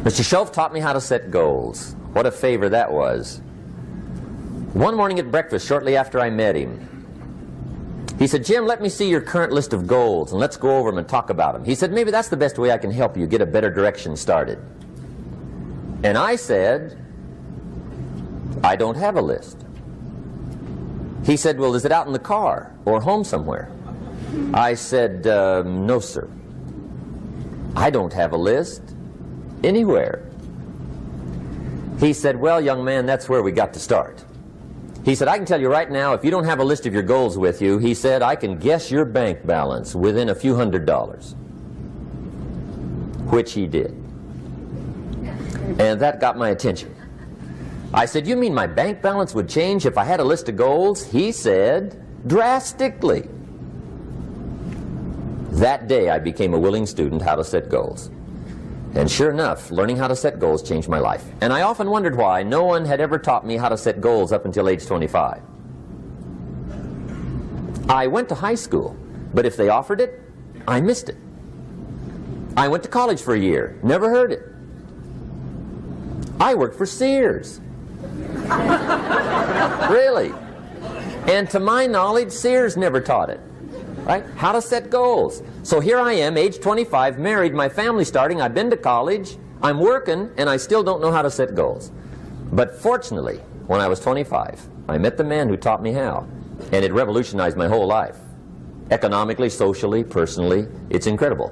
Mr. Shoaff taught me how to set goals. What a favor that was. One morning at breakfast, shortly after I met him, he said, Jim, let me see your current list of goals and let's go over them and talk about them. He said, maybe that's the best way I can help you get a better direction started. And I said, I don't have a list. He said, well, is it out in the car or home somewhere? I said, no, sir. I don't have a list anywhere. He said, well, young man, that's where we got to start. He said, I can tell you right now, if you don't have a list of your goals with you, he said, I can guess your bank balance within a few $100s. Which he did. And that got my attention. I said, you mean my bank balance would change if I had a list of goals? He said, drastically. That day I became a willing student how to set goals. And sure enough, learning how to set goals changed my life. And I often wondered why no one had ever taught me how to set goals up until age 25. I went to high school, but if they offered it, I missed it. I went to college for a year, never heard it. I worked for Sears. Really. And to my knowledge, Sears never taught it. Right? How to set goals. So here I am, age 25, married, my family's starting, I've been to college, I'm working, and I still don't know how to set goals. But fortunately, when I was 25, I met the man who taught me how, and it revolutionized my whole life. Economically, socially, personally, it's incredible.